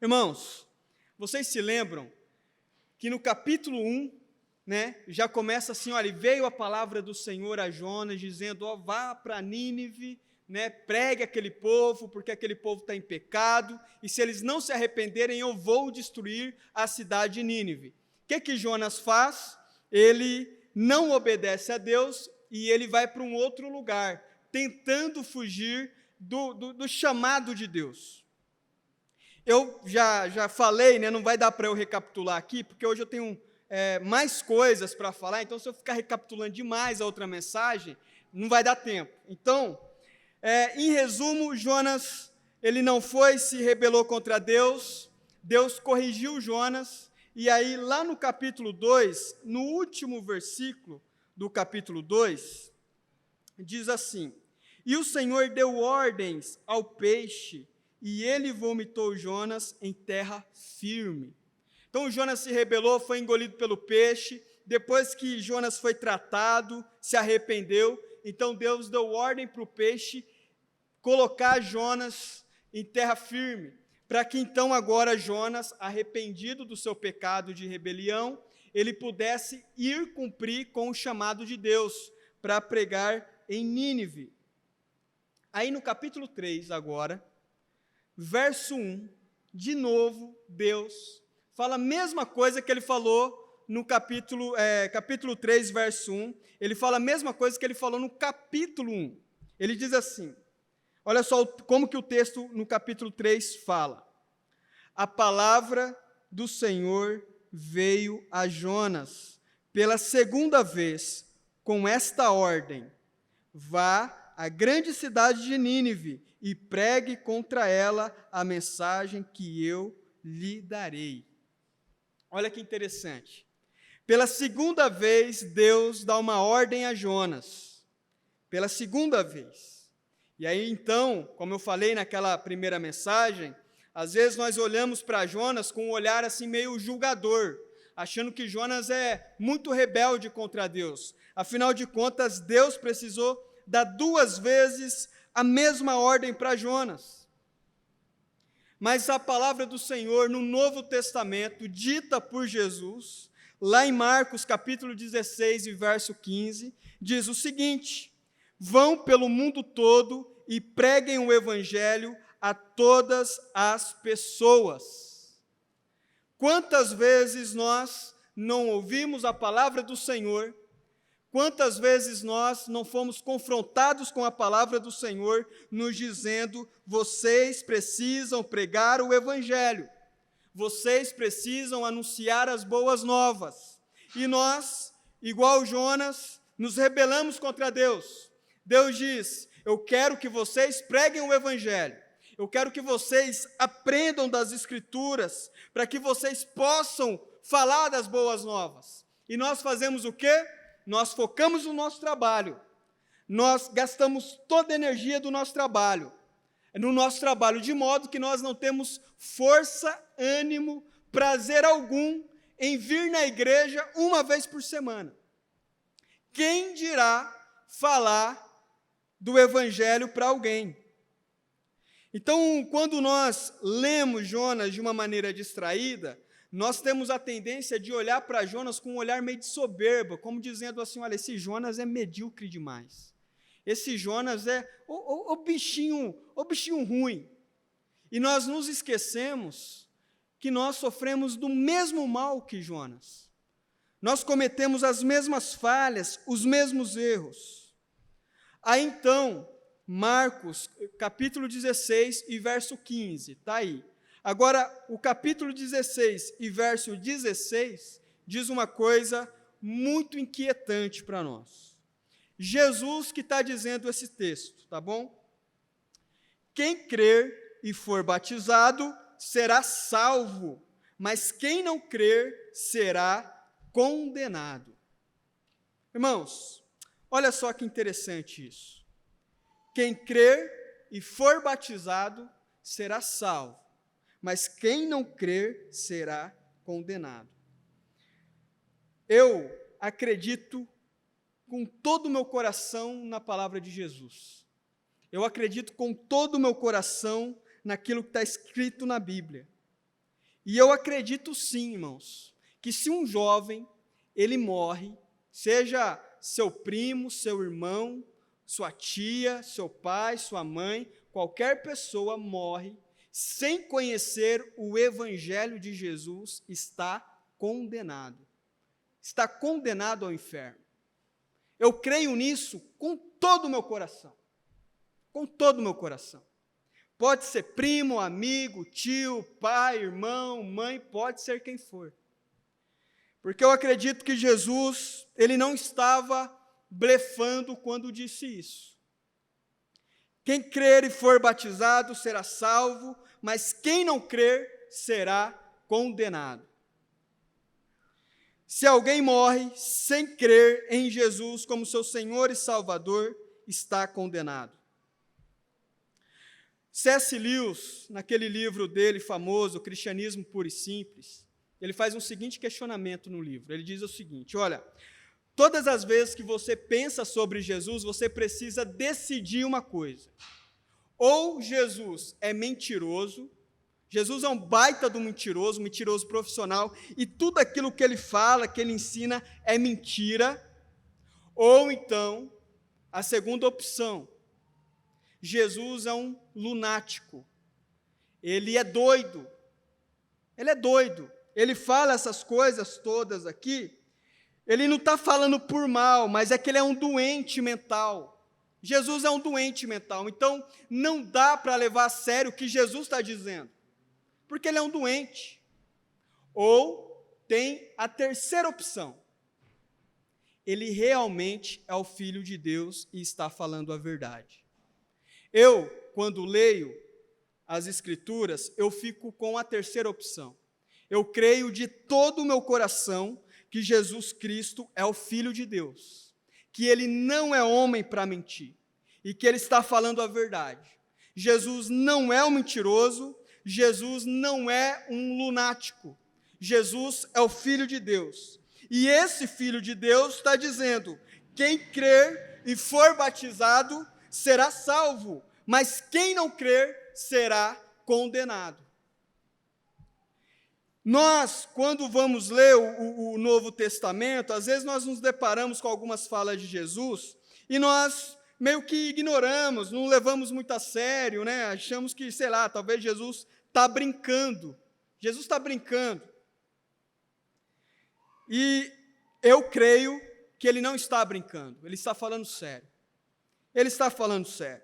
Irmãos, vocês se lembram que no capítulo 1, já começa assim, olha, veio a palavra do Senhor a Jonas, dizendo, ó, vá para Nínive, pregue aquele povo, porque aquele povo está em pecado, e se eles não se arrependerem, eu vou destruir a cidade de Nínive. O que Jonas faz? Ele não obedece a Deus, e ele vai para um outro lugar, tentando fugir do chamado de Deus. Eu já falei, não vai dar para eu recapitular aqui, porque hoje eu tenho mais coisas para falar, então se eu ficar recapitulando demais a outra mensagem, não vai dar tempo. Então, em resumo, Jonas, ele não foi, se rebelou contra Deus, Deus corrigiu Jonas, e aí lá no capítulo 2, no último versículo do capítulo 2, diz assim, e o Senhor deu ordens ao peixe, e ele vomitou Jonas em terra firme. Então Jonas se rebelou, foi engolido pelo peixe, depois que Jonas foi tratado, se arrependeu, então Deus deu ordem para o peixe colocar Jonas em terra firme, para que então agora Jonas, arrependido do seu pecado de rebelião, ele pudesse ir cumprir com o chamado de Deus, para pregar em Nínive. Aí no capítulo 3 agora, verso 1, de novo Deus fala a mesma coisa que ele falou no capítulo 3, verso 1, ele fala a mesma coisa que ele falou no capítulo 1. Ele diz assim, olha só como que o texto no capítulo 3 fala. A palavra do Senhor veio a Jonas pela segunda vez, com esta ordem, vá à grande cidade de Nínive e pregue contra ela a mensagem que eu lhe darei. Olha que interessante. Pela segunda vez, Deus dá uma ordem a Jonas. Pela segunda vez. E aí, então, como eu falei naquela primeira mensagem, às vezes nós olhamos para Jonas com um olhar assim meio julgador, achando que Jonas é muito rebelde contra Deus. Afinal de contas, Deus precisou dar 2 vezes a mesma ordem para Jonas. Mas a palavra do Senhor no Novo Testamento, dita por Jesus, lá em Marcos capítulo 16 e verso 15, diz o seguinte, vão pelo mundo todo e preguem o evangelho a todas as pessoas. Quantas vezes nós não ouvimos a palavra do Senhor? Quantas vezes nós não fomos confrontados com a palavra do Senhor, nos dizendo, vocês precisam pregar o evangelho, vocês precisam anunciar as boas novas. E nós, igual Jonas, nos rebelamos contra Deus. Deus diz, eu quero que vocês preguem o evangelho, eu quero que vocês aprendam das Escrituras, para que vocês possam falar das boas novas. E nós fazemos o quê? Nós focamos no nosso trabalho, nós gastamos toda a energia do nosso trabalho, no nosso trabalho, de modo que nós não temos força, ânimo, prazer algum em vir na igreja 1 vez por semana. Quem dirá falar do evangelho para alguém? Então, quando nós lemos Jonas de uma maneira distraída, nós temos a tendência de olhar para Jonas com um olhar meio de soberba, como dizendo assim, olha, esse Jonas é medíocre demais. Esse Jonas é o bichinho ruim. E nós nos esquecemos que nós sofremos do mesmo mal que Jonas. Nós cometemos as mesmas falhas, os mesmos erros. Aí então, Marcos, capítulo 16 e verso 15, está aí. Agora, o capítulo 16 e verso 16 diz uma coisa muito inquietante para nós. Jesus que está dizendo esse texto, tá bom? Quem crer e for batizado será salvo, mas quem não crer será condenado. Irmãos, olha só que interessante isso. Quem crer e for batizado será salvo, mas quem não crer será condenado. Eu acredito com todo o meu coração na palavra de Jesus. Eu acredito com todo o meu coração naquilo que está escrito na Bíblia. E eu acredito sim, irmãos, que se um jovem, ele morre, seja seu primo, seu irmão, sua tia, seu pai, sua mãe, qualquer pessoa morre sem conhecer o evangelho de Jesus, está condenado. Está condenado ao inferno. Eu creio nisso com todo o meu coração. Com todo o meu coração. Pode ser primo, amigo, tio, pai, irmão, mãe, pode ser quem for. Porque eu acredito que Jesus, ele não estava blefando quando disse isso. Quem crer e for batizado será salvo, mas quem não crer será condenado. Se alguém morre sem crer em Jesus como seu Senhor e Salvador, está condenado. C.S. Lewis, naquele livro dele famoso, Cristianismo Puro e Simples, ele faz um seguinte questionamento no livro. Ele diz o seguinte: olha, todas as vezes que você pensa sobre Jesus, você precisa decidir uma coisa. Ou Jesus é mentiroso, Jesus é um baita do mentiroso profissional, e tudo aquilo que ele fala, que ele ensina, é mentira. Ou então, a segunda opção, Jesus é um lunático, ele é doido, ele fala essas coisas todas aqui, ele não está falando por mal, mas é que ele é um doente mental. Jesus é um doente mental, então não dá para levar a sério o que Jesus está dizendo, porque ele é um doente. Ou tem a terceira opção, ele realmente é o Filho de Deus e está falando a verdade. Eu, quando leio as Escrituras, eu fico com a terceira opção. Eu creio de todo o meu coração que Jesus Cristo é o Filho de Deus, que ele não é homem para mentir, e que ele está falando a verdade. Jesus não é um mentiroso, Jesus não é um lunático, Jesus é o Filho de Deus. E esse Filho de Deus está dizendo: quem crer e for batizado será salvo, mas quem não crer será condenado. Nós, quando vamos ler o Novo Testamento, às vezes nós nos deparamos com algumas falas de Jesus e nós meio que ignoramos, não levamos muito a sério, né? Achamos que, sei lá, talvez Jesus está brincando. Jesus está brincando. E eu creio que ele não está brincando, ele está falando sério. Ele está falando sério.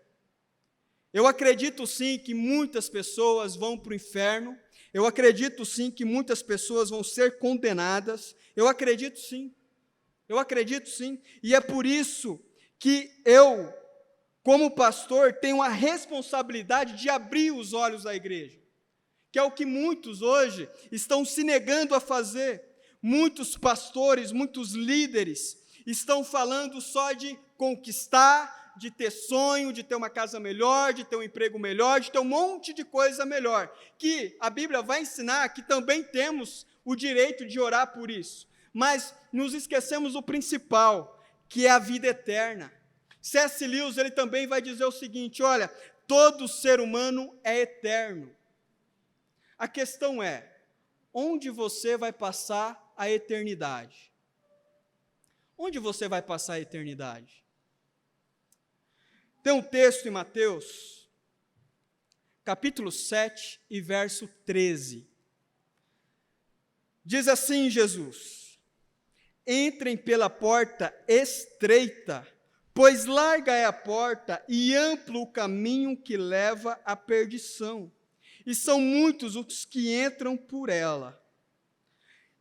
Eu acredito sim que muitas pessoas vão para o inferno, eu acredito sim que muitas pessoas vão ser condenadas, eu acredito sim, e é por isso que eu, como pastor, tenho a responsabilidade de abrir os olhos da igreja, que é o que muitos hoje estão se negando a fazer. Muitos pastores, muitos líderes estão falando só de conquistar, de ter sonho, de ter uma casa melhor, de ter um emprego melhor, de ter um monte de coisa melhor, que a Bíblia vai ensinar que também temos o direito de orar por isso, mas nos esquecemos do principal, que é a vida eterna. C.S. Lewis, ele também vai dizer o seguinte: olha, todo ser humano é eterno. A questão é, onde você vai passar a eternidade? Onde você vai passar a eternidade? Tem um texto em Mateus, capítulo 7 e verso 13. Diz assim Jesus: entrem pela porta estreita, pois larga é a porta e amplo o caminho que leva à perdição, e são muitos os que entram por ela.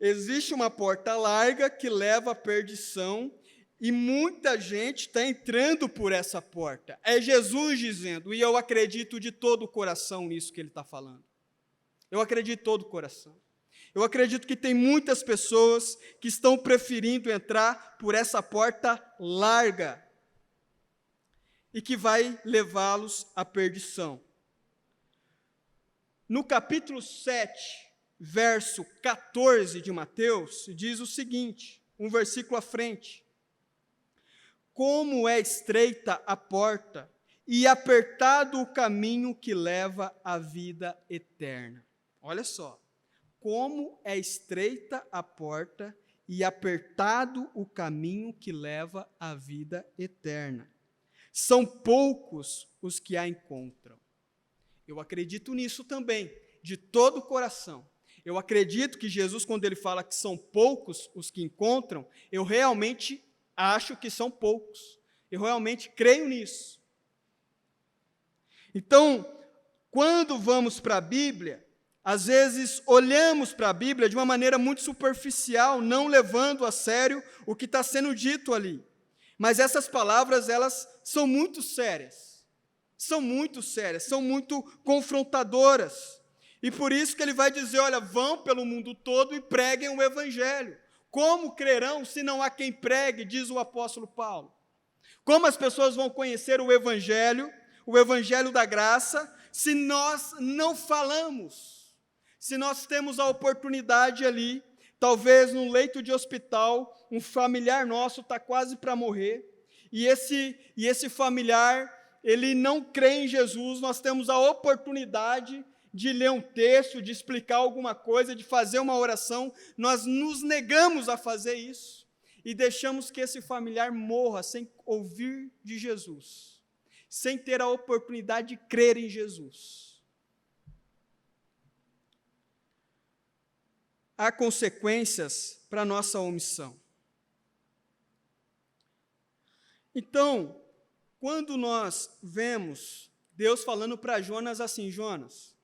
Existe uma porta larga que leva à perdição, e muita gente está entrando por essa porta. É Jesus dizendo, e eu acredito de todo o coração nisso que ele está falando. Eu acredito de todo o coração. Eu acredito que tem muitas pessoas que estão preferindo entrar por essa porta larga e que vai levá-los à perdição. No capítulo 7, verso 14 de Mateus, diz o seguinte, um versículo à frente: como é estreita a porta e apertado o caminho que leva à vida eterna. Olha só, como é estreita a porta e apertado o caminho que leva à vida eterna. São poucos os que a encontram. Eu acredito nisso também, de todo o coração. Eu acredito que Jesus, quando ele fala que são poucos os que encontram, eu realmente acho que são poucos. Eu realmente creio nisso. Então, quando vamos para a Bíblia, às vezes olhamos para a Bíblia de uma maneira muito superficial, não levando a sério o que está sendo dito ali. Mas essas palavras, elas são muito sérias. São muito sérias, são muito confrontadoras. E por isso que ele vai dizer, olha, vão pelo mundo todo e preguem o Evangelho. Como crerão se não há quem pregue, diz o apóstolo Paulo. Como as pessoas vão conhecer o Evangelho da graça, se nós não falamos, se nós temos a oportunidade ali, talvez num leito de hospital, um familiar nosso está quase para morrer, e esse familiar, ele não crê em Jesus, nós temos a oportunidade de ler um texto, de explicar alguma coisa, de fazer uma oração, nós nos negamos a fazer isso, e deixamos que esse familiar morra sem ouvir de Jesus, sem ter a oportunidade de crer em Jesus. Há consequências para a nossa omissão. Então, quando nós vemos Deus falando para Jonas assim, Jonas,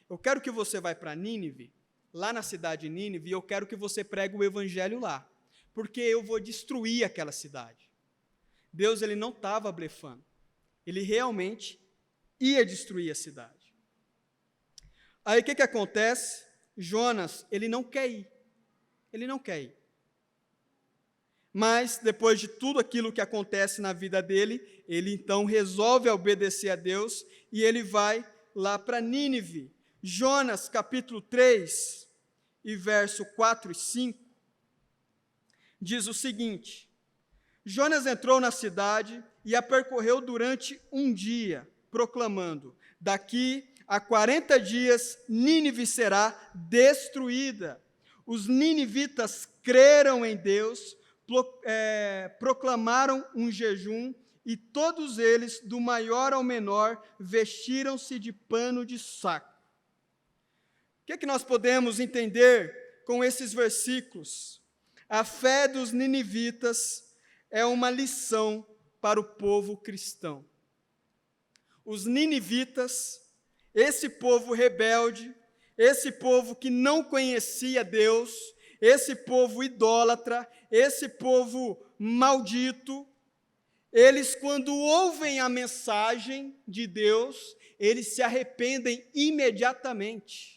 eu quero que você vá para Nínive, lá na cidade de Nínive, e eu quero que você pregue o evangelho lá, porque eu vou destruir aquela cidade. Deus, ele não estava blefando. Ele realmente ia destruir a cidade. Aí o que acontece? Jonas, ele não quer ir. Ele não quer ir. Mas, depois de tudo aquilo que acontece na vida dele, ele então resolve obedecer a Deus e ele vai lá para Nínive. Jonas, capítulo 3, e verso 4 e 5, diz o seguinte: Jonas entrou na cidade e a percorreu durante um dia, proclamando, daqui a 40 dias Nínive será destruída. Os ninivitas creram em Deus, proclamaram um jejum, e todos eles, do maior ao menor, vestiram-se de pano de saco. O que nós podemos entender com esses versículos? A fé dos ninivitas é uma lição para o povo cristão. Os ninivitas, esse povo rebelde, esse povo que não conhecia Deus, esse povo idólatra, esse povo maldito, eles, quando ouvem a mensagem de Deus, eles se arrependem imediatamente.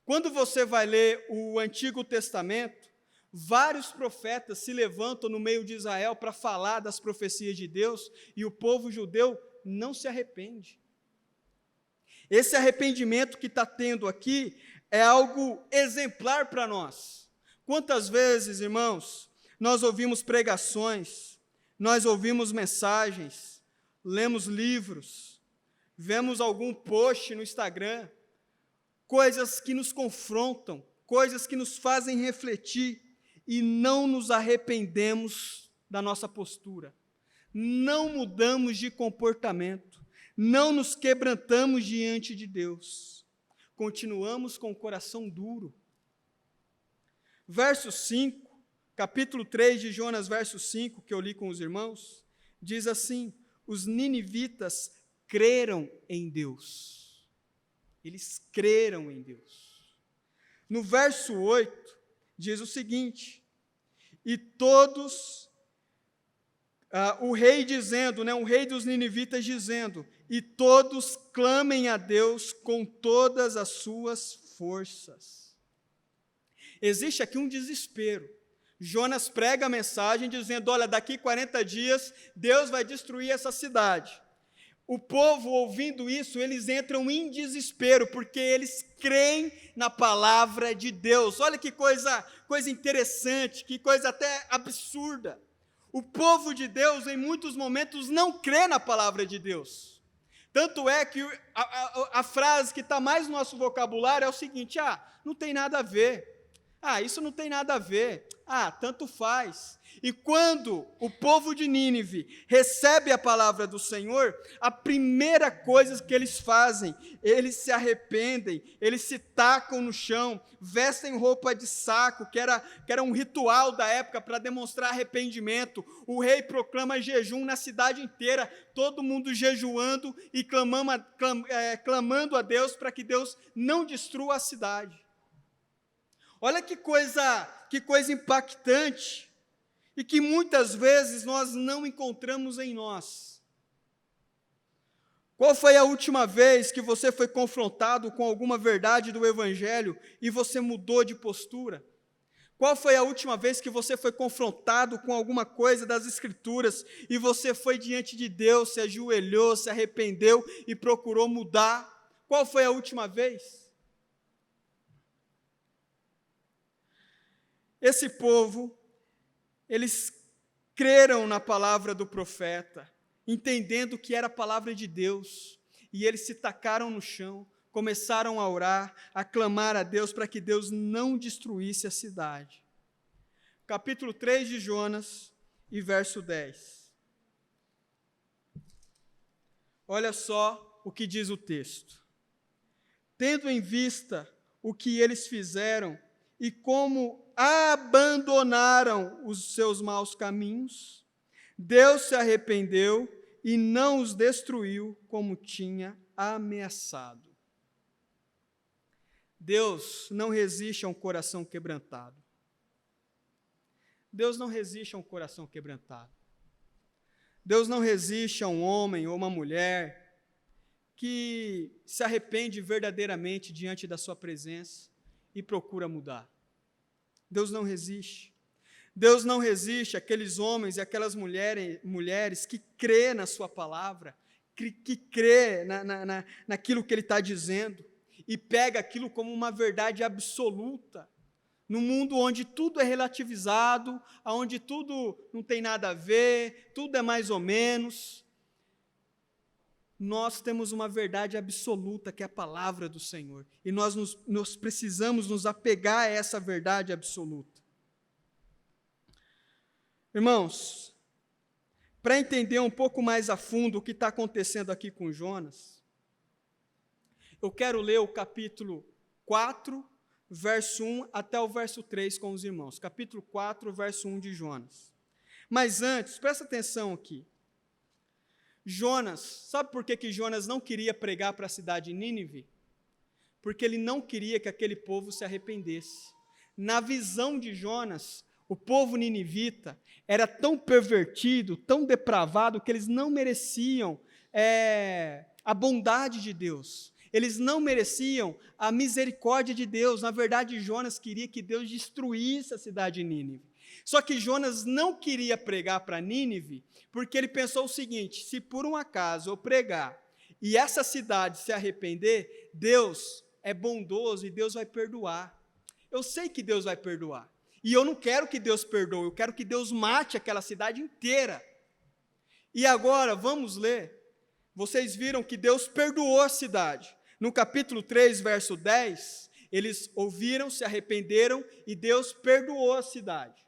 Quando você vai ler o Antigo Testamento, vários profetas se levantam no meio de Israel para falar das profecias de Deus, e o povo judeu não se arrepende. Esse arrependimento que está tendo aqui é algo exemplar para nós. Quantas vezes, irmãos, nós ouvimos pregações, nós ouvimos mensagens, lemos livros, vemos algum post no Instagram, coisas que nos confrontam, coisas que nos fazem refletir, e não nos arrependemos da nossa postura, não mudamos de comportamento, não nos quebrantamos diante de Deus, continuamos com o coração duro. Verso 5, capítulo 3 de Jonas, verso 5, que eu li com os irmãos, diz assim: os ninivitas creram em Deus. Eles creram em Deus. No verso 8, diz o seguinte: e todos, o rei dizendo, o rei dos ninivitas dizendo, e todos clamem a Deus com todas as suas forças. Existe aqui um desespero. Jonas prega a mensagem dizendo, olha, daqui 40 dias Deus vai destruir essa cidade. O povo, ouvindo isso, eles entram em desespero, porque eles creem na palavra de Deus. Olha que coisa interessante, que coisa até absurda. O povo de Deus, em muitos momentos, não crê na palavra de Deus. Tanto é que a frase que está mais no nosso vocabulário é o seguinte: não tem nada a ver. Isso não tem nada a ver. Tanto faz. E quando o povo de Nínive recebe a palavra do Senhor, a primeira coisa que eles fazem, eles se arrependem, eles se tacam no chão, vestem roupa de saco, que era um ritual da época para demonstrar arrependimento. O rei proclama jejum na cidade inteira, todo mundo jejuando e clamando a Deus para que Deus não destrua a cidade. Olha que coisa impactante, e que muitas vezes nós não encontramos em nós. Qual foi a última vez que você foi confrontado com alguma verdade do Evangelho e você mudou de postura? Qual foi a última vez que você foi confrontado com alguma coisa das Escrituras e você foi diante de Deus, se ajoelhou, se arrependeu e procurou mudar? Qual foi a última vez? Esse povo, eles creram na palavra do profeta, entendendo que era a palavra de Deus, e eles se tacaram no chão, começaram a orar, a clamar a Deus para que Deus não destruísse a cidade. Capítulo 3 de Jonas e verso 10. Olha só o que diz o texto. Tendo em vista o que eles fizeram e como abandonaram os seus maus caminhos, Deus se arrependeu e não os destruiu como tinha ameaçado. Deus não resiste a um coração quebrantado. Deus não resiste a um coração quebrantado. Deus não resiste a um homem ou uma mulher que se arrepende verdadeiramente diante da sua presença e procura mudar. Deus não resiste. Deus não resiste àqueles homens e aquelas mulheres que crê na sua palavra, que crê naquilo que Ele está dizendo, e pega aquilo como uma verdade absoluta, num mundo onde tudo é relativizado, onde tudo não tem nada a ver, tudo é mais ou menos. Nós temos uma verdade absoluta, que é a palavra do Senhor, e nós precisamos nos apegar a essa verdade absoluta. Irmãos, para entender um pouco mais a fundo o que está acontecendo aqui com Jonas, eu quero ler o capítulo 4, verso 1 até o verso 3 com os irmãos. Capítulo 4, verso 1 de Jonas. Mas antes, presta atenção aqui. Jonas, sabe por que Jonas não queria pregar para a cidade de Nínive? Porque ele não queria que aquele povo se arrependesse. Na visão de Jonas, o povo ninivita era tão pervertido, tão depravado, que eles não mereciam a bondade de Deus. Eles não mereciam a misericórdia de Deus. Na verdade, Jonas queria que Deus destruísse a cidade de Nínive. Só que Jonas não queria pregar para Nínive, porque ele pensou o seguinte: se por um acaso eu pregar e essa cidade se arrepender, Deus é bondoso e Deus vai perdoar. Eu sei que Deus vai perdoar. E eu não quero que Deus perdoe, eu quero que Deus mate aquela cidade inteira. E agora, vamos ler. Vocês viram que Deus perdoou a cidade. No capítulo 3, verso 10, eles ouviram, se arrependeram e Deus perdoou a cidade.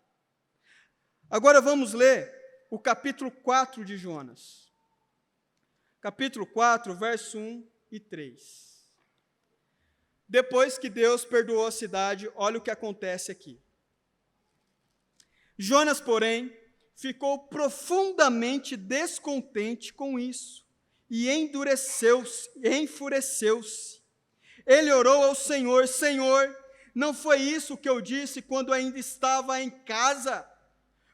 Agora vamos ler o capítulo 4 de Jonas. Capítulo 4, verso 1 e 3. Depois que Deus perdoou a cidade, olha o que acontece aqui. Jonas, porém, ficou profundamente descontente com isso e enfureceu-se. Ele orou ao Senhor: Senhor, não foi isso que eu disse quando ainda estava em casa?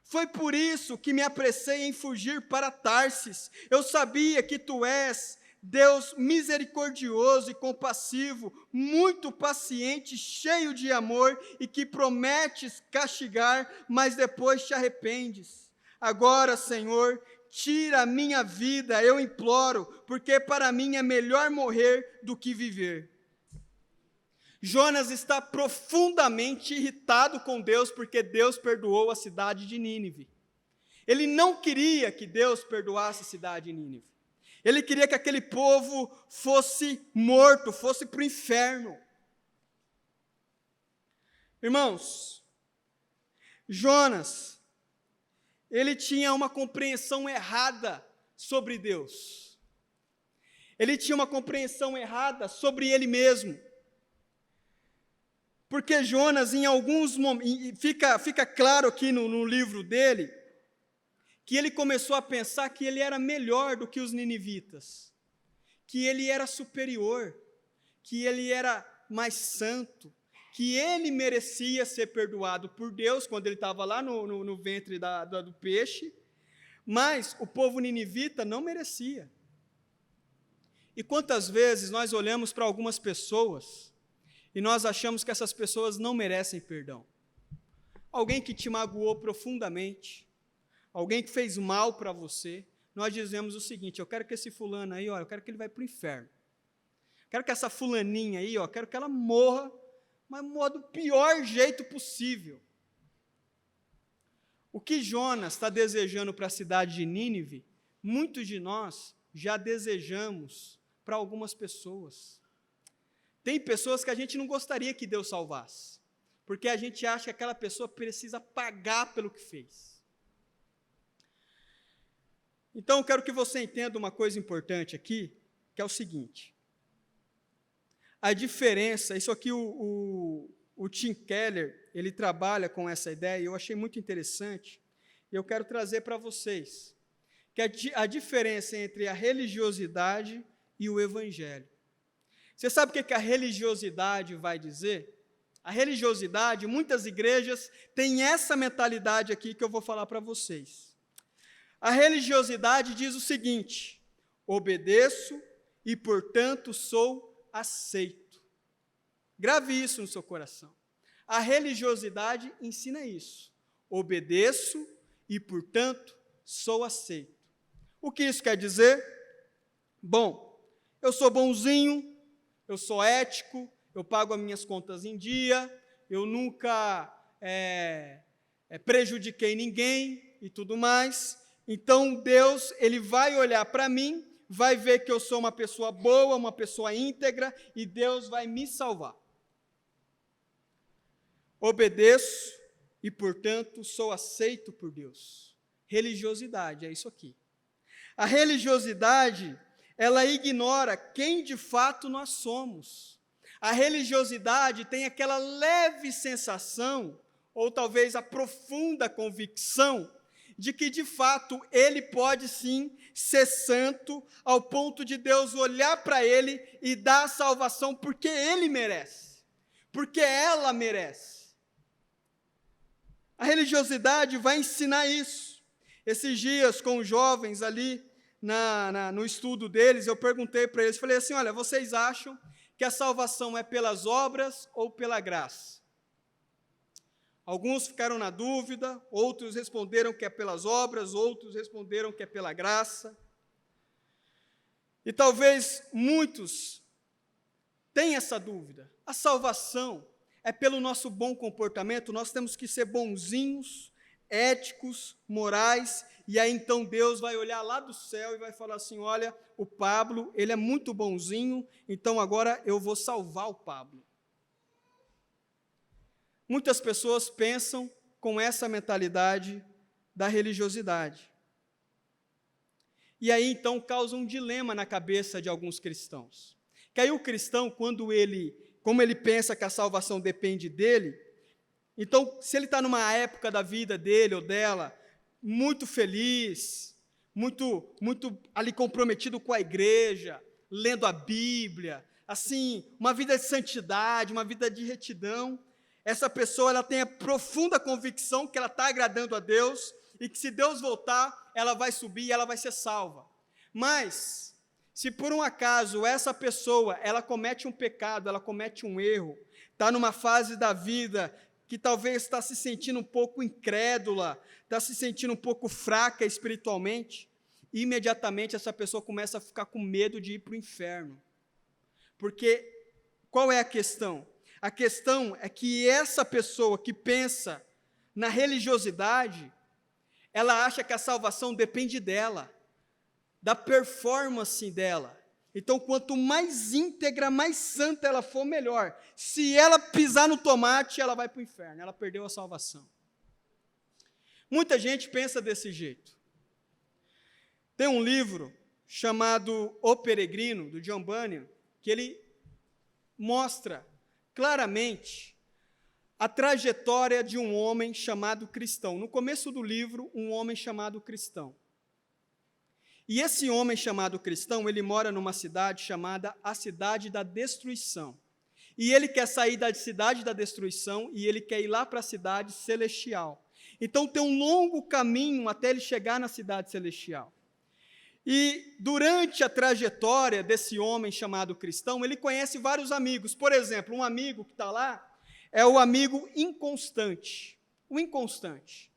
Foi por isso que me apressei em fugir para Tarsis. Eu sabia que tu és Deus misericordioso e compassivo, muito paciente, cheio de amor e que prometes castigar, mas depois te arrependes. Agora, Senhor, tira a minha vida, eu imploro, porque para mim é melhor morrer do que viver. Jonas está profundamente irritado com Deus, porque Deus perdoou a cidade de Nínive. Ele não queria que Deus perdoasse a cidade de Nínive. Ele queria que aquele povo fosse morto, fosse para o inferno. Irmãos, Jonas, ele tinha uma compreensão errada sobre Deus. Ele tinha uma compreensão errada sobre ele mesmo. Porque Jonas, em alguns momentos, fica claro aqui no livro dele, que ele começou a pensar que ele era melhor do que os ninivitas, que ele era superior, que ele era mais santo, que ele merecia ser perdoado por Deus quando ele estava lá no ventre do peixe, mas o povo ninivita não merecia. E quantas vezes nós olhamos para algumas pessoas e nós achamos que essas pessoas não merecem perdão? Alguém que te magoou profundamente, alguém que fez mal para você, nós dizemos o seguinte: eu quero que esse fulano aí, eu quero que ele vá para o inferno. Quero que essa fulaninha aí, quero que ela morra, mas morra do pior jeito possível. O que Jonas está desejando para a cidade de Nínive, muitos de nós já desejamos para algumas pessoas. Tem pessoas que a gente não gostaria que Deus salvasse, porque a gente acha que aquela pessoa precisa pagar pelo que fez. Então, eu quero que você entenda uma coisa importante aqui, que é o seguinte: a diferença, isso aqui o Tim Keller, ele trabalha com essa ideia, e eu achei muito interessante, e eu quero trazer para vocês, que a diferença entre a religiosidade e o evangelho. Você sabe o que a religiosidade vai dizer? A religiosidade, muitas igrejas têm essa mentalidade aqui que eu vou falar para vocês. A religiosidade diz o seguinte: obedeço e, portanto, sou aceito. Grave isso no seu coração. A religiosidade ensina isso. Obedeço e, portanto, sou aceito. O que isso quer dizer? Bom, eu sou bonzinho, eu sou ético, eu pago as minhas contas em dia, eu nunca prejudiquei ninguém e tudo mais. Então, Deus, ele vai olhar para mim, vai ver que eu sou uma pessoa boa, uma pessoa íntegra, e Deus vai me salvar. Obedeço e, portanto, sou aceito por Deus. Religiosidade, é isso aqui. A religiosidade, ela ignora quem de fato nós somos. A religiosidade tem aquela leve sensação, ou talvez a profunda convicção, de que de fato ele pode sim ser santo, ao ponto de Deus olhar para ele e dar a salvação porque ele merece, porque ela merece. A religiosidade vai ensinar isso. Esses dias, com os jovens ali, no estudo deles, eu perguntei para eles, falei assim: olha, vocês acham que a salvação é pelas obras ou pela graça? Alguns ficaram na dúvida, outros responderam que é pelas obras, outros responderam que é pela graça. E talvez muitos tenham essa dúvida. A salvação é pelo nosso bom comportamento, nós temos que ser bonzinhos, éticos, morais, e aí então Deus vai olhar lá do céu e vai falar assim: olha, o Pablo, ele é muito bonzinho, então agora eu vou salvar o Pablo. Muitas pessoas pensam com essa mentalidade da religiosidade. E aí então causa um dilema na cabeça de alguns cristãos. Que aí o cristão, como ele pensa que a salvação depende dele, então se ele está numa época da vida dele ou dela, muito feliz, muito ali comprometido com a igreja, lendo a Bíblia, assim, uma vida de santidade, uma vida de retidão, essa pessoa ela tem a profunda convicção que ela está agradando a Deus e que se Deus voltar, ela vai subir e ela vai ser salva. Mas, se por um acaso essa pessoa ela comete um pecado, ela comete um erro, está numa fase da vida que talvez está se sentindo um pouco incrédula, está se sentindo um pouco fraca espiritualmente, imediatamente essa pessoa começa a ficar com medo de ir para o inferno. Porque qual é a questão? A questão é que essa pessoa que pensa na religiosidade, ela acha que a salvação depende dela. da performance dela. Então, quanto mais íntegra, mais santa ela for, melhor. Se ela pisar no tomate, ela vai para o inferno, ela perdeu a salvação. Muita gente pensa desse jeito. Tem um livro chamado O Peregrino, do John Bunyan, que ele mostra claramente a trajetória de um homem chamado cristão. No começo do livro, um homem chamado cristão. E esse homem chamado cristão, ele mora numa cidade chamada a Cidade da Destruição. E ele quer sair da Cidade da Destruição e ele quer ir lá para a Cidade Celestial. Então tem um longo caminho até ele chegar na Cidade Celestial. E durante a trajetória desse homem chamado cristão, ele conhece vários amigos. Por exemplo, um amigo que está lá é o amigo inconstante. O inconstante.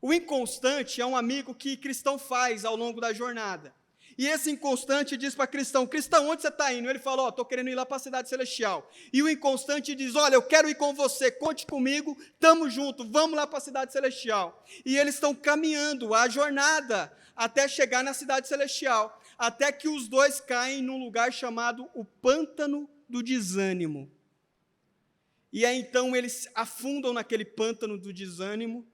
O inconstante é um amigo que cristão faz ao longo da jornada. E esse inconstante diz para cristão, cristão, onde você está indo? Ele fala, estou querendo ir lá para a Cidade Celestial. E o inconstante diz, olha, eu quero ir com você, conte comigo, estamos juntos, vamos lá para a Cidade Celestial. E eles estão caminhando a jornada até chegar na Cidade Celestial, até que os dois caem num lugar chamado o Pântano do Desânimo. E aí então eles afundam naquele pântano do desânimo,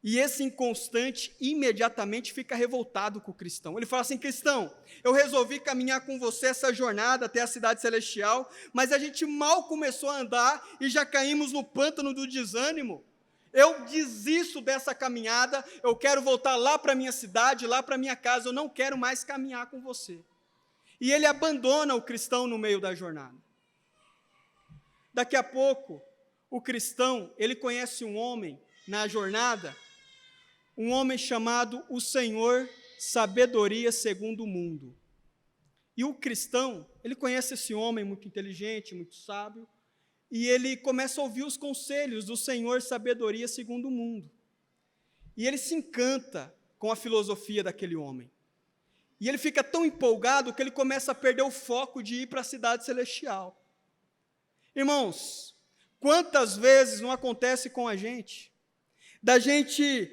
e esse inconstante imediatamente fica revoltado com o cristão. Ele fala assim, cristão, eu resolvi caminhar com você essa jornada até a Cidade Celestial, mas a gente mal começou a andar e já caímos no pântano do desânimo. Eu desisto dessa caminhada, eu quero voltar lá para a minha cidade, lá para a minha casa, eu não quero mais caminhar com você. E ele abandona o cristão no meio da jornada. Daqui a pouco, o cristão, ele conhece um homem na jornada, um homem chamado o Senhor Sabedoria Segundo o Mundo. E o cristão, ele conhece esse homem muito inteligente, muito sábio, e ele começa a ouvir os conselhos do Senhor Sabedoria Segundo o Mundo. E ele se encanta com a filosofia daquele homem. E ele fica tão empolgado que ele começa a perder o foco de ir para a Cidade Celestial. Irmãos, quantas vezes não acontece com a gente, da gente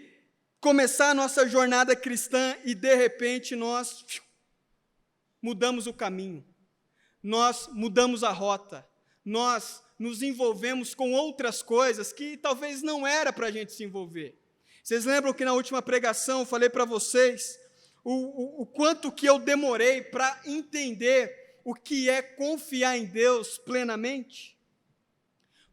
começar a nossa jornada cristã e de repente nós mudamos o caminho, nós mudamos a rota, nós nos envolvemos com outras coisas que talvez não era para a gente se envolver. Vocês lembram que na última pregação eu falei para vocês o quanto que eu demorei para entender o que é confiar em Deus plenamente?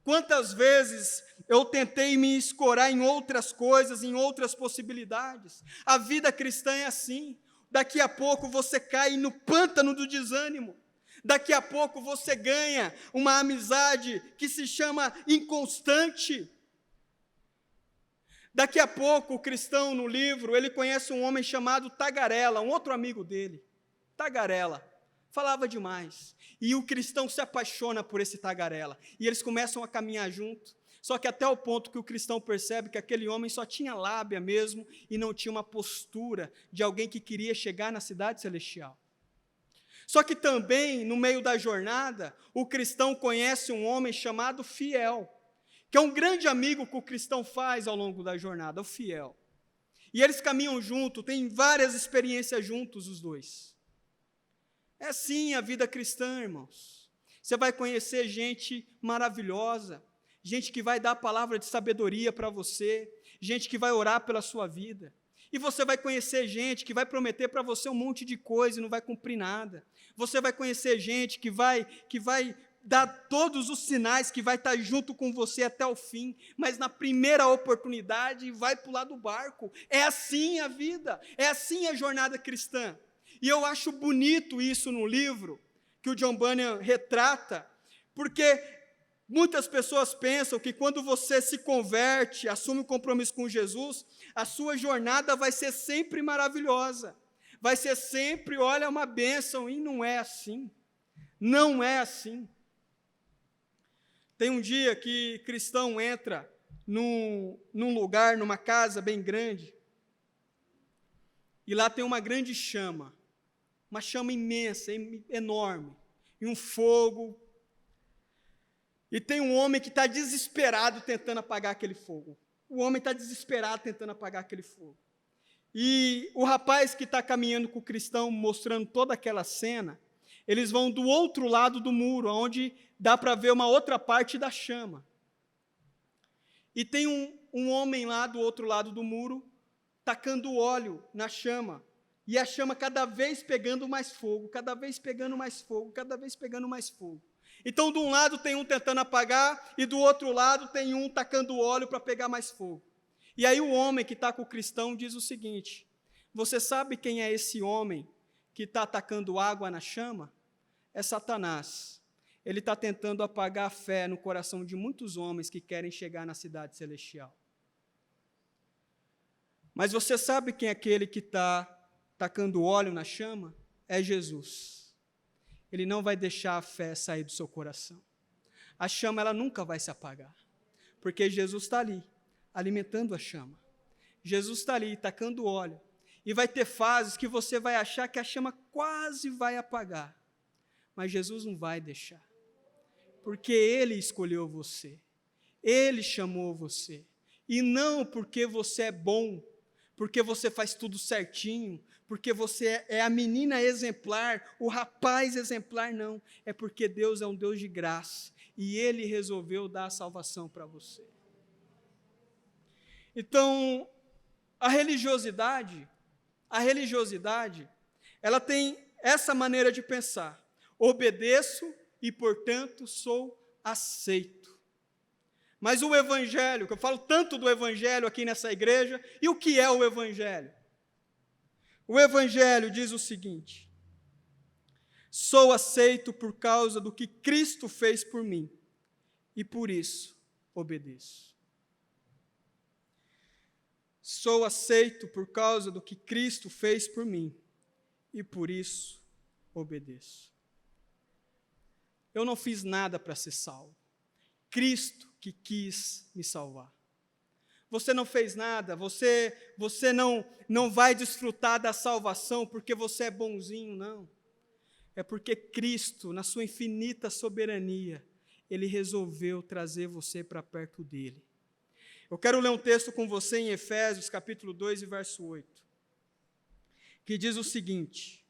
Quantas vezes eu tentei me escorar em outras coisas, em outras possibilidades? A vida cristã é assim. Daqui a pouco você cai no pântano do desânimo. Daqui a pouco você ganha uma amizade que se chama inconstante. Daqui a pouco o cristão no livro, ele conhece um homem chamado Tagarela, um outro amigo dele. Tagarela. Falava demais. E o cristão se apaixona por esse tagarela. E eles começam a caminhar junto. Só que até o ponto que o cristão percebe que aquele homem só tinha lábia mesmo e não tinha uma postura de alguém que queria chegar na Cidade Celestial. Só que também, no meio da jornada, o cristão conhece um homem chamado Fiel, que é um grande amigo que o cristão faz ao longo da jornada, o Fiel. E eles caminham junto, têm várias experiências juntos, os dois. É assim a vida cristã, irmãos. Você vai conhecer gente maravilhosa, gente que vai dar a palavra de sabedoria para você, gente que vai orar pela sua vida. E você vai conhecer gente que vai prometer para você um monte de coisa e não vai cumprir nada. Você vai conhecer gente que vai dar todos os sinais, que vai estar junto com você até o fim, mas na primeira oportunidade vai pular do barco. É assim a vida, é assim a jornada cristã. E eu acho bonito isso no livro, que o John Bunyan retrata, porque muitas pessoas pensam que quando você se converte, assume um compromisso com Jesus, a sua jornada vai ser sempre maravilhosa, vai ser sempre, olha, uma bênção, e não é assim, não é assim. Tem um dia que cristão entra num lugar, numa casa bem grande, e lá tem uma grande chama imensa, enorme, e um fogo, e tem um homem que está desesperado tentando apagar aquele fogo. O homem está desesperado tentando apagar aquele fogo. E o rapaz que está caminhando com o cristão, mostrando toda aquela cena, eles vão do outro lado do muro, onde dá para ver uma outra parte da chama. E tem um homem lá do outro lado do muro, tacando óleo na chama. E a chama cada vez pegando mais fogo, cada vez pegando mais fogo, cada vez pegando mais fogo. Então, de um lado tem um tentando apagar, e do outro lado tem um tacando óleo para pegar mais fogo. E aí o homem que está com o cristão diz o seguinte: você sabe quem é esse homem que está atacando água na chama? É Satanás. Ele está tentando apagar a fé no coração de muitos homens que querem chegar na cidade celestial. Mas você sabe quem é aquele que está tacando óleo na chama? É Jesus. Ele não vai deixar a fé sair do seu coração. A chama, ela nunca vai se apagar, porque Jesus está ali, alimentando a chama. Jesus está ali, tacando óleo. E vai ter fases que você vai achar que a chama quase vai apagar. Mas Jesus não vai deixar. Porque Ele escolheu você. Ele chamou você. E não porque você é bom, porque você faz tudo certinho, porque você é a menina exemplar, o rapaz exemplar, não. É porque Deus é um Deus de graça. E Ele resolveu dar a salvação para você. Então, a religiosidade, ela tem essa maneira de pensar. Obedeço e, portanto, sou aceito. Mas o Evangelho, que eu falo tanto do Evangelho aqui nessa igreja, e o que é o Evangelho? O Evangelho diz o seguinte: sou aceito por causa do que Cristo fez por mim, e por isso obedeço. Sou aceito por causa do que Cristo fez por mim, e por isso obedeço. Eu não fiz nada para ser salvo. Cristo que quis me salvar. Você não fez nada, você não vai desfrutar da salvação porque você é bonzinho, não. É porque Cristo, na sua infinita soberania, Ele resolveu trazer você para perto dEle. Eu quero ler um texto com você em Efésios, capítulo 2, e verso 8, que diz o seguinte: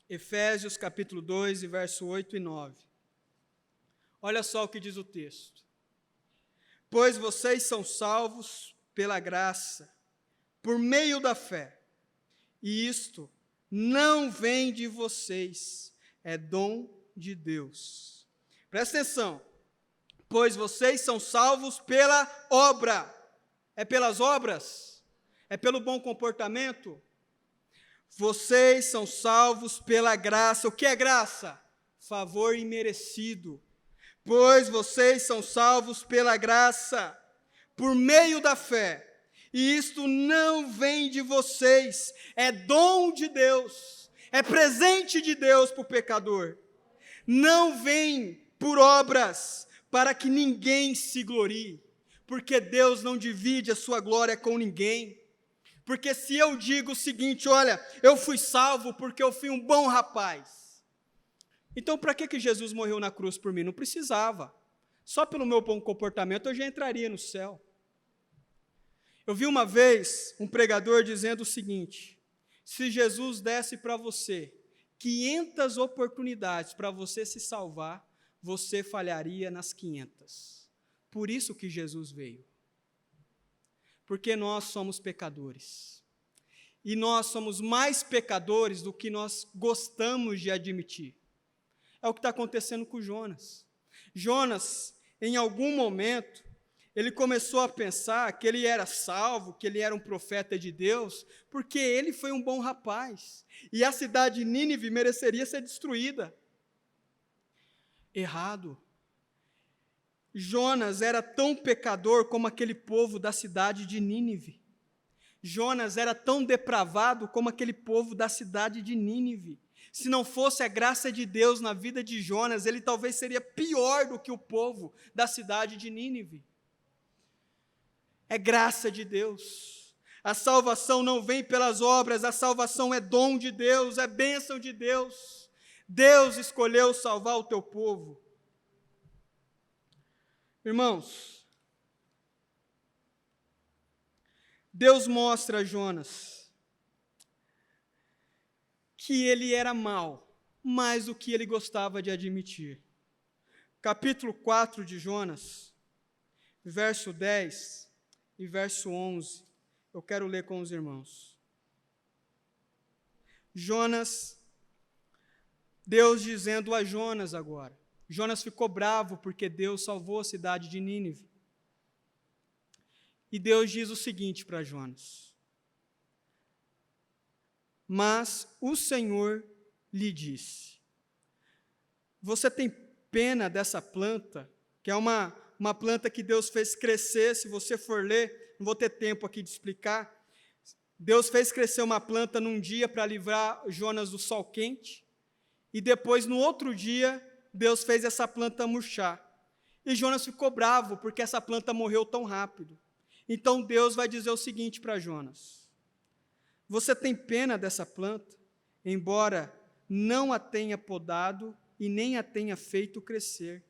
Efésios, capítulo 2, e verso 8 e 9. Olha só o que diz o texto. Pois vocês são salvos pela graça, por meio da fé, e isto não vem de vocês, é dom de Deus. Presta atenção. Pois vocês são salvos pela obra. É pelas obras? É pelo bom comportamento? Vocês são salvos pela graça. O que é graça? Favor imerecido. Pois vocês são salvos pela graça, por meio da fé. E isto não vem de vocês, é dom de Deus, é presente de Deus para o pecador. Não vem por obras, para que ninguém se glorie, porque Deus não divide a sua glória com ninguém. Porque se eu digo o seguinte: olha, eu fui salvo porque eu fui um bom rapaz, então para que Jesus morreu na cruz por mim? Não precisava. Só pelo meu bom comportamento eu já entraria no céu. Eu vi uma vez um pregador dizendo o seguinte: se Jesus desse para você 500 oportunidades para você se salvar, você falharia nas 500. Por isso que Jesus veio. Porque nós somos pecadores. E nós somos mais pecadores do que nós gostamos de admitir. É o que está acontecendo com Jonas. Jonas, em algum momento, ele começou a pensar que ele era salvo, que ele era um profeta de Deus, porque ele foi um bom rapaz. E a cidade de Nínive mereceria ser destruída. Errado. Jonas era tão pecador como aquele povo da cidade de Nínive. Jonas era tão depravado como aquele povo da cidade de Nínive. Se não fosse a graça de Deus na vida de Jonas, ele talvez seria pior do que o povo da cidade de Nínive. É graça de Deus. A salvação não vem pelas obras, a salvação é dom de Deus, é bênção de Deus. Deus escolheu salvar o teu povo. Irmãos, Deus mostra a Jonas que ele era mau, mais do que ele gostava de admitir. Capítulo 4 de Jonas, verso 10 e verso 11, eu quero ler com os irmãos. Jonas, Deus dizendo a Jonas agora. Jonas ficou bravo porque Deus salvou a cidade de Nínive. E Deus diz o seguinte para Jonas: mas o Senhor lhe disse: você tem pena dessa planta, que é uma planta que Deus fez crescer. Se você for ler, não vou ter tempo aqui de explicar. Deus fez crescer uma planta num dia para livrar Jonas do sol quente, e depois, no outro dia, Deus fez essa planta murchar. E Jonas ficou bravo, porque essa planta morreu tão rápido. Então Deus vai dizer o seguinte para Jonas: você tem pena dessa planta, embora não a tenha podado e nem a tenha feito crescer.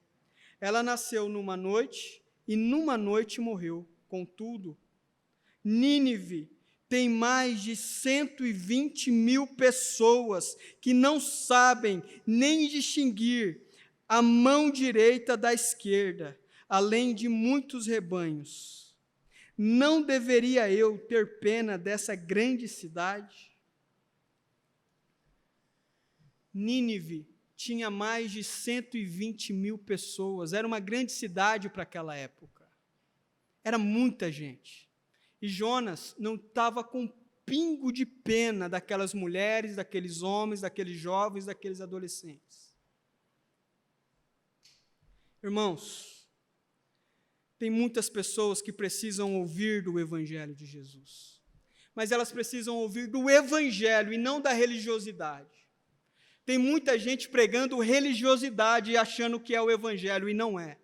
Ela nasceu numa noite e numa noite morreu. Contudo, Nínive tem mais de 120.000 pessoas que não sabem nem distinguir a mão direita da esquerda, além de muitos rebanhos. Não deveria eu ter pena dessa grande cidade? Nínive tinha mais de 120.000 pessoas, era uma grande cidade para aquela época. Era muita gente. E Jonas não estava com pingo de pena daquelas mulheres, daqueles homens, daqueles jovens, daqueles adolescentes. Irmãos, tem muitas pessoas que precisam ouvir do Evangelho de Jesus, mas elas precisam ouvir do Evangelho e não da religiosidade. Tem muita gente pregando religiosidade e achando que é o Evangelho, e não é.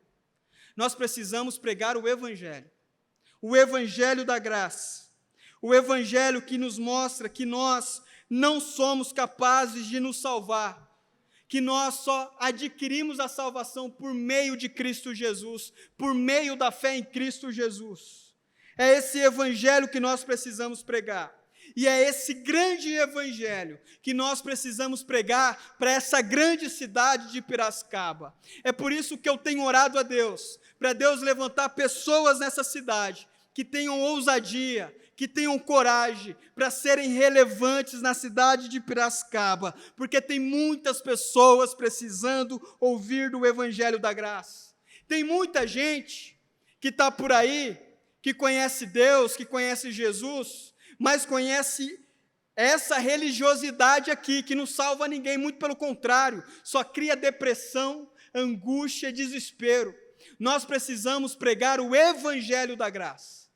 Nós precisamos pregar o Evangelho da graça, o Evangelho que nos mostra que nós não somos capazes de nos salvar, que nós só adquirimos a salvação por meio de Cristo Jesus, por meio da fé em Cristo Jesus. É esse Evangelho que nós precisamos pregar. E é esse grande Evangelho que nós precisamos pregar para essa grande cidade de Piracicaba. É por isso que eu tenho orado a Deus, para Deus levantar pessoas nessa cidade que tenham ousadia, que tenham coragem para serem relevantes na cidade de Piracicaba, porque tem muitas pessoas precisando ouvir do Evangelho da graça. Tem muita gente que está por aí, que conhece Deus, que conhece Jesus, mas conhece essa religiosidade aqui, que não salva ninguém, muito pelo contrário, só cria depressão, angústia e desespero. Nós precisamos pregar o Evangelho da graça.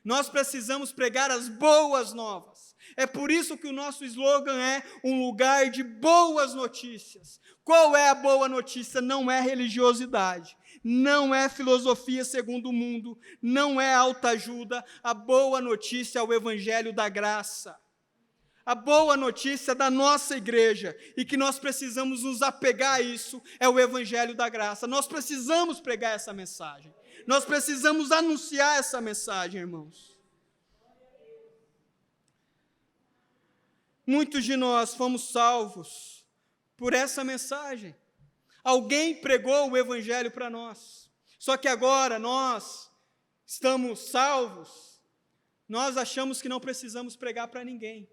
Nós precisamos pregar as boas novas. É por isso que o nosso slogan é um lugar de boas notícias. Qual é a boa notícia? Não é religiosidade, não é filosofia segundo o mundo, não é autoajuda. A boa notícia é o Evangelho da graça. A boa notícia da nossa igreja, e que nós precisamos nos apegar a isso, é o Evangelho da graça. Nós precisamos pregar essa mensagem. Nós precisamos anunciar essa mensagem, irmãos. Muitos de nós fomos salvos por essa mensagem. Alguém pregou o Evangelho para nós. Só que agora nós estamos salvos, nós achamos que não precisamos pregar para ninguém,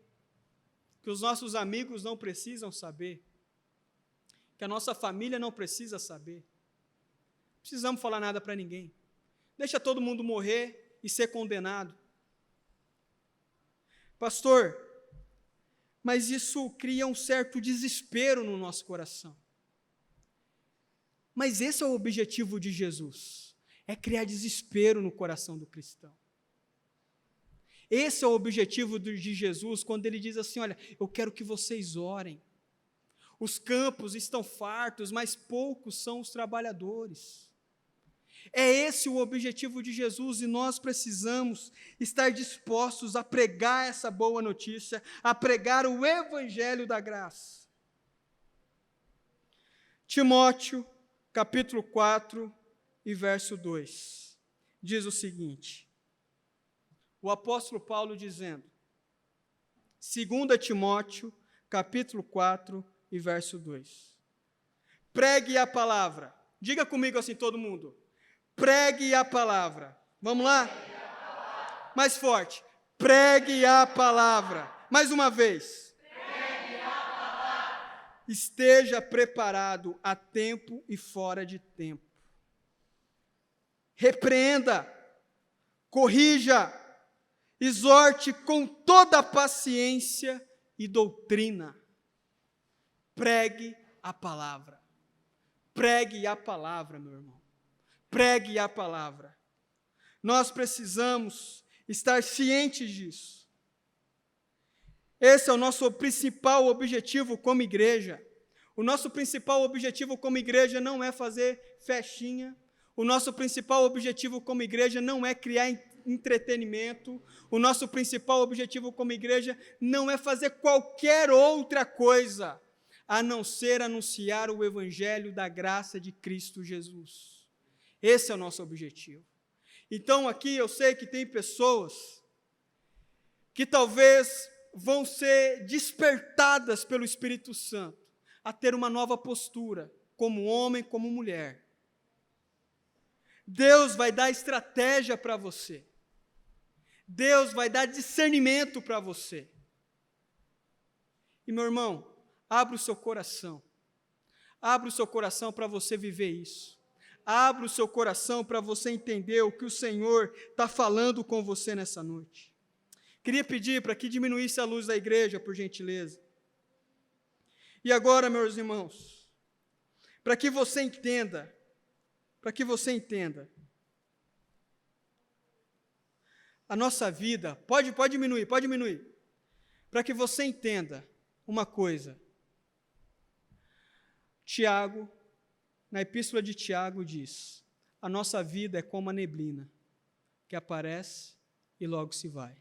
que os nossos amigos não precisam saber, que a nossa família não precisa saber. Não precisamos falar nada para ninguém. Deixa todo mundo morrer e ser condenado. Pastor, mas isso cria um certo desespero no nosso coração. Mas esse é o objetivo de Jesus, é criar desespero no coração do cristão. Esse é o objetivo de Jesus, quando ele diz assim: olha, eu quero que vocês orem. Os campos estão fartos, mas poucos são os trabalhadores. É esse o objetivo de Jesus, e nós precisamos estar dispostos a pregar essa boa notícia, a pregar o Evangelho da graça. Timóteo, capítulo 4 e verso 2, diz o seguinte: o apóstolo Paulo dizendo, 2 Timóteo, capítulo 4 e verso 2. Pregue a palavra. Diga comigo assim, todo mundo. Pregue a palavra. Vamos lá? Mais forte. Pregue a palavra. Mais uma vez. Pregue a palavra. Esteja preparado a tempo e fora de tempo. Repreenda, corrija, exorte com toda a paciência e doutrina. Pregue a palavra. Pregue a palavra, meu irmão. Pregue a palavra. Nós precisamos estar cientes disso. Esse é o nosso principal objetivo como igreja. O nosso principal objetivo como igreja não é fazer festinha. O nosso principal objetivo como igreja não é criar entretenimento. O nosso principal objetivo como igreja não é fazer qualquer outra coisa, a não ser anunciar o evangelho da graça de Cristo Jesus. Esse é o nosso objetivo. Então aqui eu sei que tem pessoas que talvez vão ser despertadas pelo Espírito Santo a ter uma nova postura, como homem, como mulher. Deus vai dar estratégia para você. Deus vai dar discernimento para você. E meu irmão, abra o seu coração. Abra o seu coração para você viver isso. Abra o seu coração para você entender o que o Senhor está falando com você nessa noite. Queria pedir para que diminuísse a luz da igreja, por gentileza. E agora, meus irmãos, para que você entenda, a nossa vida, pode diminuir, para que você entenda uma coisa. Tiago, na epístola de Tiago diz, a nossa vida é como a neblina, que aparece e logo se vai.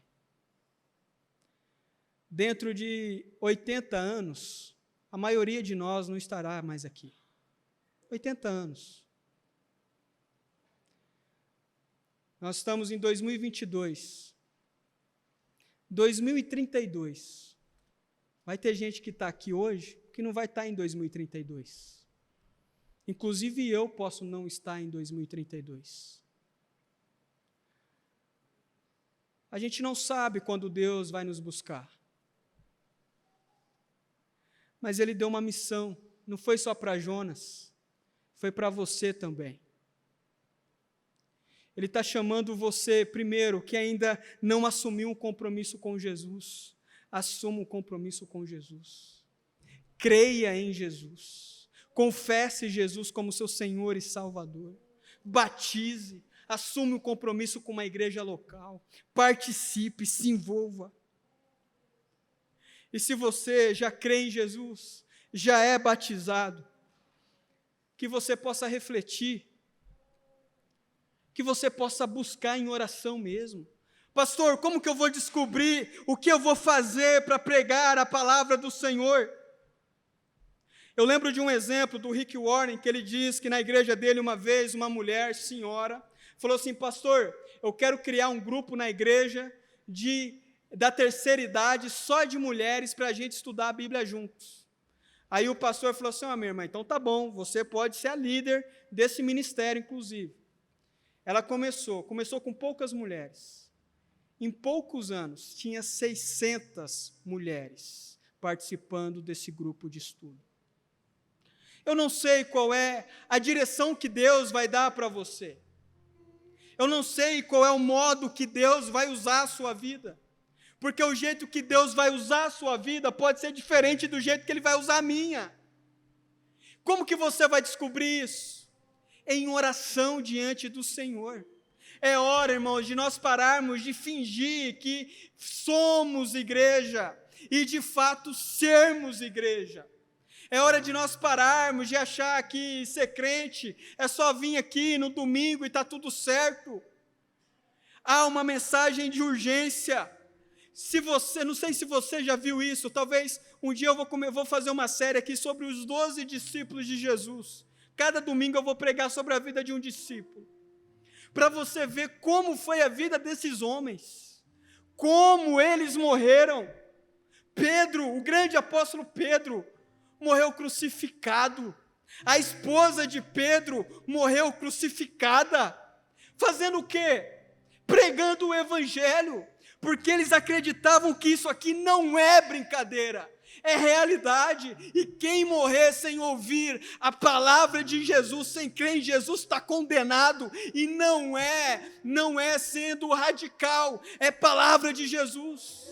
Dentro de 80 anos, a maioria de nós não estará mais aqui. 80 anos. Nós estamos em 2022. 2032. Vai ter gente que está aqui hoje que não vai estar em 2032. Inclusive eu posso não estar em 2032. A gente não sabe quando Deus vai nos buscar. Mas Ele deu uma missão. Não foi só para Jonas. Foi para você também. Ele está chamando você, primeiro, que ainda não assumiu um compromisso com Jesus. Assuma um compromisso com Jesus. Creia em Jesus. Confesse Jesus como seu Senhor e Salvador. Batize. Assume um compromisso com uma igreja local. Participe, se envolva. E se você já crê em Jesus, já é batizado, que você possa refletir, que você possa buscar em oração mesmo. Pastor, como que eu vou descobrir o que eu vou fazer para pregar a palavra do Senhor? Eu lembro de um exemplo do Rick Warren, que ele diz que na igreja dele uma vez, uma mulher, senhora, falou assim, pastor, eu quero criar um grupo na igreja da terceira idade, só de mulheres, para a gente estudar a Bíblia juntos. Aí o pastor falou assim, minha irmã, então tá bom, você pode ser a líder desse ministério, inclusive. Ela começou com poucas mulheres. Em poucos anos, tinha 600 mulheres participando desse grupo de estudo. Eu não sei qual é a direção que Deus vai dar para você. Eu não sei qual é o modo que Deus vai usar a sua vida. Porque o jeito que Deus vai usar a sua vida pode ser diferente do jeito que Ele vai usar a minha. Como que você vai descobrir isso? Em oração diante do Senhor. É hora, irmãos, de nós pararmos de fingir que somos igreja e de fato sermos igreja. É hora de nós pararmos de achar que ser crente é só vir aqui no domingo e está tudo certo. Há uma mensagem de urgência. Não sei se você já viu isso, talvez um dia eu vou fazer uma série aqui sobre os 12 discípulos de Jesus. Cada domingo eu vou pregar sobre a vida de um discípulo. Para você ver como foi a vida desses homens. como eles morreram. Pedro, o grande apóstolo Pedro, morreu crucificado. A esposa de Pedro morreu crucificada. Fazendo o quê? Pregando o evangelho, porque eles acreditavam que isso aqui não é brincadeira, é realidade, e quem morrer sem ouvir a palavra de Jesus, sem crer em Jesus, está condenado, e não é sendo radical, é palavra de Jesus.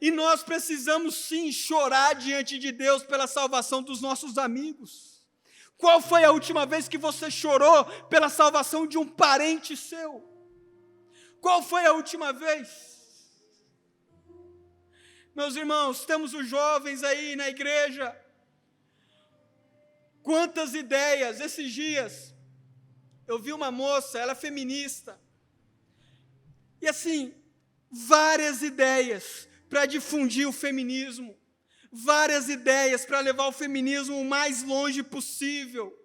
E nós precisamos sim chorar diante de Deus pela salvação dos nossos amigos. Qual foi a última vez que você chorou pela salvação de um parente seu? Qual foi a última vez? Meus irmãos, temos os jovens aí na igreja. Quantas ideias. Esses dias, eu vi uma moça, ela é feminista. E assim, várias ideias para difundir o feminismo. Várias ideias para levar o feminismo o mais longe possível.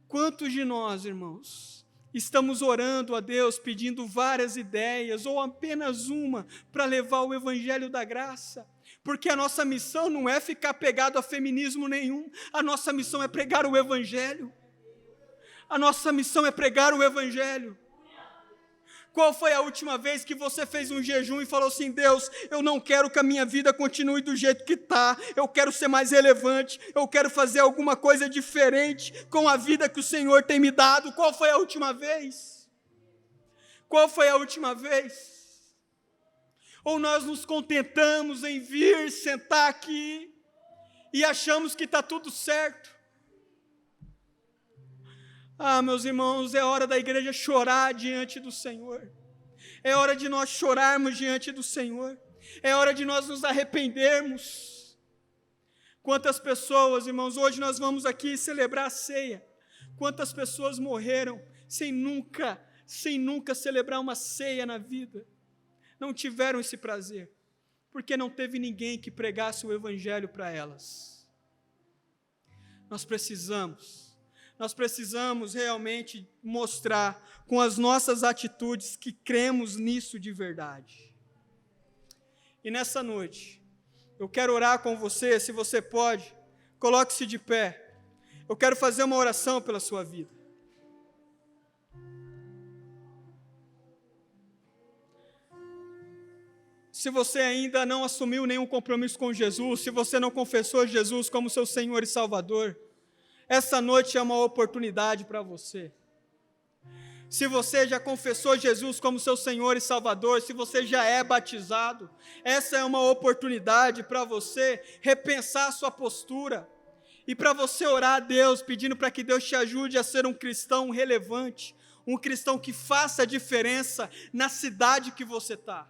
Quantos de nós, irmãos, estamos orando a Deus, pedindo várias ideias, ou apenas uma, para levar o evangelho da graça? Porque a nossa missão não é ficar pegado a feminismo nenhum, a nossa missão é pregar o evangelho. A nossa missão é pregar o evangelho. Qual foi a última vez que você fez um jejum e falou assim: Deus, eu não quero que a minha vida continue do jeito que está, eu quero ser mais relevante, eu quero fazer alguma coisa diferente com a vida que o Senhor tem me dado? Qual foi a última vez? Qual foi a última vez? Ou nós nos contentamos em vir, sentar aqui e achamos que está tudo certo? Ah, meus irmãos, é hora da igreja chorar diante do Senhor. É hora de nós chorarmos diante do Senhor. É hora de nós nos arrependermos. Quantas pessoas, irmãos, hoje nós vamos aqui celebrar a ceia. Quantas pessoas morreram sem nunca celebrar uma ceia na vida. Não tiveram esse prazer, porque não teve ninguém que pregasse o evangelho para elas. Nós precisamos realmente mostrar com as nossas atitudes que cremos nisso de verdade. E nessa noite, eu quero orar com você, se você pode, coloque-se de pé. Eu quero fazer uma oração pela sua vida. Se você ainda não assumiu nenhum compromisso com Jesus, se você não confessou Jesus como seu Senhor e Salvador, essa noite é uma oportunidade para você. Se você já confessou Jesus como seu Senhor e Salvador, se você já é batizado, essa é uma oportunidade para você repensar a sua postura e para você orar a Deus, pedindo para que Deus te ajude a ser um cristão relevante, um cristão que faça a diferença na cidade que você está.